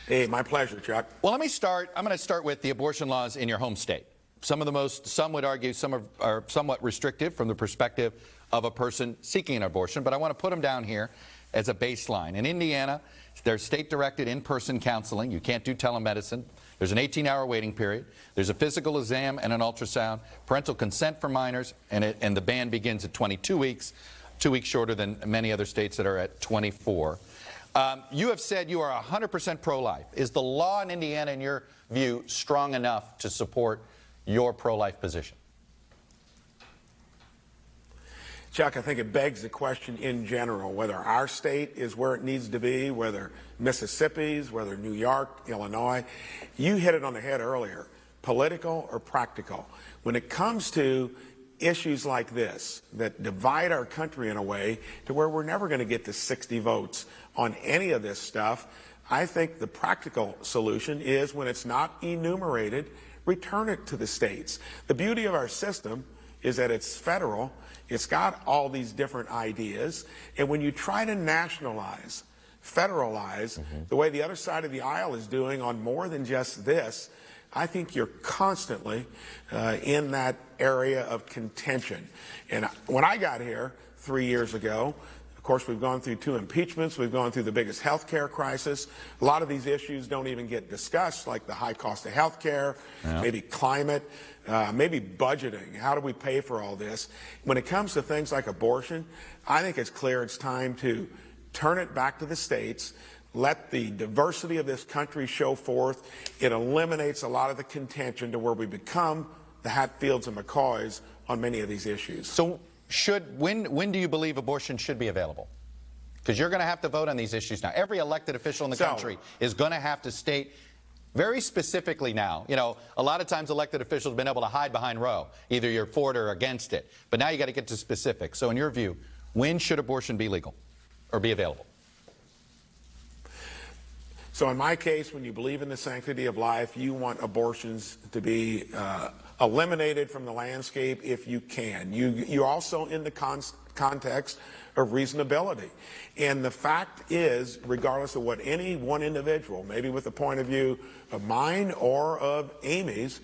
Hey, my pleasure, Chuck. Well, I'm going to start with the abortion laws in your home state. Some would argue some are somewhat restrictive from the perspective of a person seeking an abortion, but I want to put them down here as a baseline. In Indiana, there's state-directed in-person counseling. You can't do telemedicine. There's an 18-hour waiting period. There's a physical exam and an ultrasound, parental consent for minors, and the ban begins at 22 weeks, 2 weeks shorter than many other states that are at 24. You have said you are 100% pro-life. Is the law in Indiana, in your view, strong enough to support your pro-life position? Chuck, I think it begs the question in general, whether our state is where it needs to be, whether Mississippi's, whether New York, Illinois. You hit it on the head earlier, political or practical. When it comes to issues like this that divide our country in a way to where we're never going to get to 60 votes on any of this stuff, I think the practical solution is when it's not enumerated, return it to the states. The beauty of our system is that it's federal. It's got all these different ideas. And when you try to nationalize, federalize, the way the other side of the aisle is doing on more than just this, I think you're constantly in that area of contention. And when I got here 3 years ago, of course, we've gone through 2 impeachments. We've gone through the biggest health care crisis. A lot of these issues don't even get discussed, like the high cost of health care, maybe climate, maybe budgeting. How do we pay for all this? When it comes to things like abortion, I think it's clear it's time to turn it back to the states. Let the diversity of this country show forth. It eliminates a lot of the contention to where we become the Hatfields and McCoys on many of these issues. So when do you believe abortion should be available? Because you're going to have to vote on these issues now. Every elected official in the country is going to have to state very specifically now. You know, a lot of times elected officials have been able to hide behind Roe. Either you're for it or against it. But now you got to get to specifics. So in your view, when should abortion be legal or be available? So in my case, when you believe in the sanctity of life, you want abortions to be eliminated from the landscape if you can. You're also in the context of reasonability. And the fact is, regardless of what any one individual, maybe with the point of view of mine or of Amy's,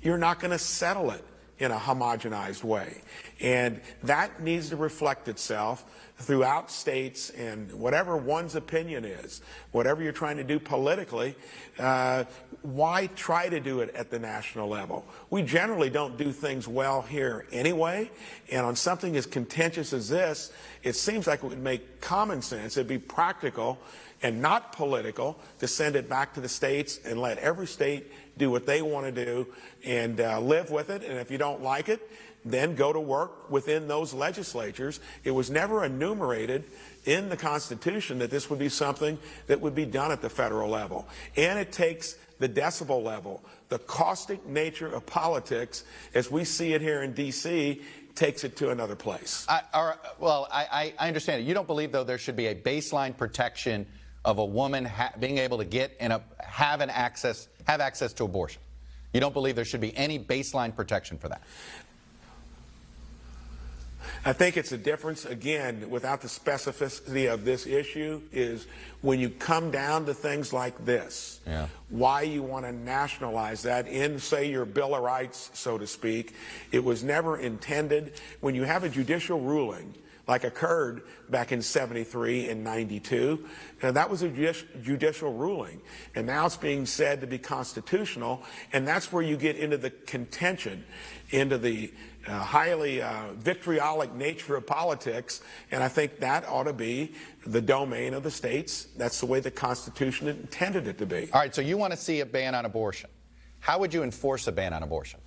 you're not going to settle it in a homogenized way. And that needs to reflect itself throughout states, and whatever one's opinion is, whatever you're trying to do politically, why try to do it at the national level? We generally don't do things well here anyway, and on something as contentious as this, it seems like it would make common sense, it'd be practical and not political to send it back to the states and let every state do what they want to do and live with it. And if you don't like it, then go to work within those legislatures. It was never enumerated in the Constitution that this would be something that would be done at the federal level. And it takes the decibel level, the caustic nature of politics, as we see it here in D.C., takes it to another place. I understand it. You don't believe, though, there should be a baseline protection of a woman being able to get and have access to abortion. You don't believe there should be any baseline protection for that? I think it's a difference, again, without the specificity of this issue, is when you come down to things like this, why you want to nationalize that in, say, your Bill of Rights, so to speak. It was never intended. When you have a judicial ruling, like occurred back in 73 and 92. And that was a judicial ruling. And now it's being said to be constitutional. And that's where you get into the contention, into the highly vitriolic nature of politics. And I think that ought to be the domain of the states. That's the way the Constitution intended it to be. All right, so you want to see a ban on abortion. How would you enforce a ban on abortion?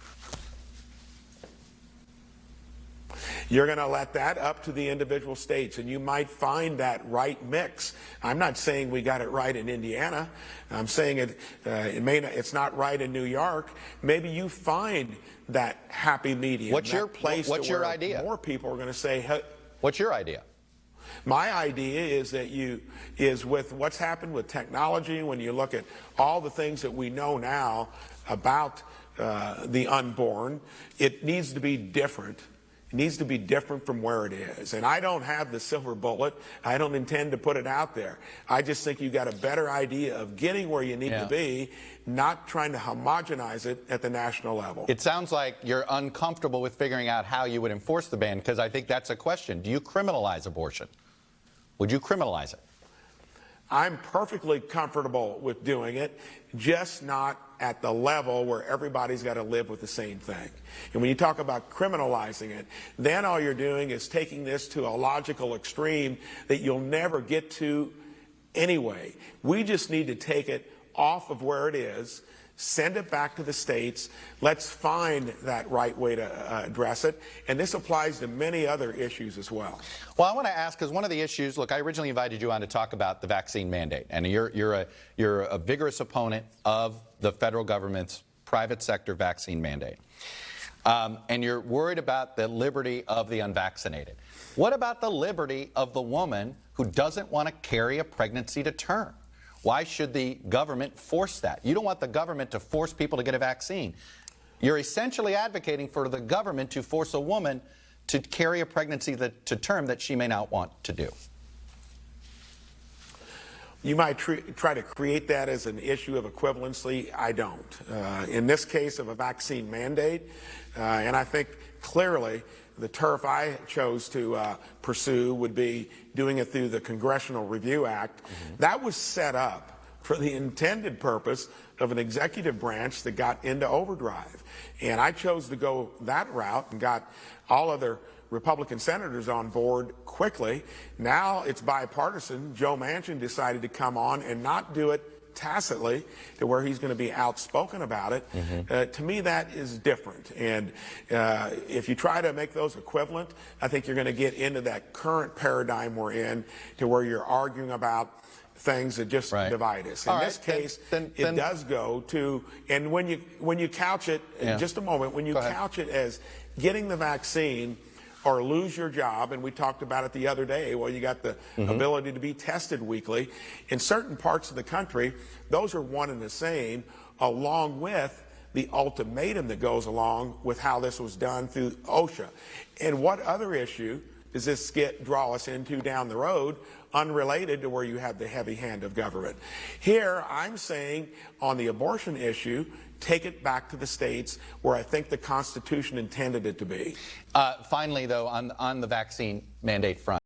You're going to let that up to the individual states, and you might find that right mix. I'm not saying we got it right in Indiana. I'm saying it's not right in New York. Maybe you find that happy medium. What's your idea? More people are going to say, hey, what's your idea? My idea is that is with what's happened with technology, when you look at all the things that we know now about the unborn, it needs to be different. needs to be different from where it is. And I don't have the silver bullet. I don't intend to put it out there. I just think you got a better idea of getting where you need to be, not trying to homogenize it at the national level. It sounds like you're uncomfortable with figuring out how you would enforce the ban, because I think that's a question. Do you criminalize abortion? Would you criminalize it? I'm perfectly comfortable with doing it, just not at the level where everybody's got to live with the same thing. And when you talk about criminalizing it, then all you're doing is taking this to a logical extreme that you'll never get to anyway. We just need to take it off of where it is, send it back to the states. Let's find that right way to address it. And this applies to many other issues as well. Well, I want to ask, because one of the issues, look, I originally invited you on to talk about the vaccine mandate, and you're a vigorous opponent of the federal government's private sector vaccine mandate. And you're worried about the liberty of the unvaccinated. What about the liberty of the woman who doesn't want to carry a pregnancy to term? Why should the government force that? You don't want the government to force people to get a vaccine. You're essentially advocating for the government to force a woman to carry a pregnancy to term that she may not want to do. You might try to create that as an issue of equivalency. I don't. In this case of a vaccine mandate, and I think clearly the turf I chose to pursue would be doing it through the Congressional Review Act. That was set up for the intended purpose of an executive branch that got into overdrive. And I chose to go that route and got all other Republican senators on board quickly. Now it's bipartisan. Joe Manchin decided to come on and not do it tacitly to where he's going to be outspoken about it. To me, that is different. And if you try to make those equivalent, I think you're going to get into that current paradigm we're in, to where you're arguing about things that just divide us. In this case, it does go to, and when you couch it, in just a moment, when you couch it as getting the vaccine or lose your job, and we talked about it the other day, well, you got the ability to be tested weekly. In certain parts of the country, those are one and the same, along with the ultimatum that goes along with how this was done through OSHA. And what other issue does this draw us into down the road, unrelated to where you have the heavy hand of government? Here, I'm saying on the abortion issue, take it back to the states where I think the Constitution intended it to be. Finally, though, on the vaccine mandate front,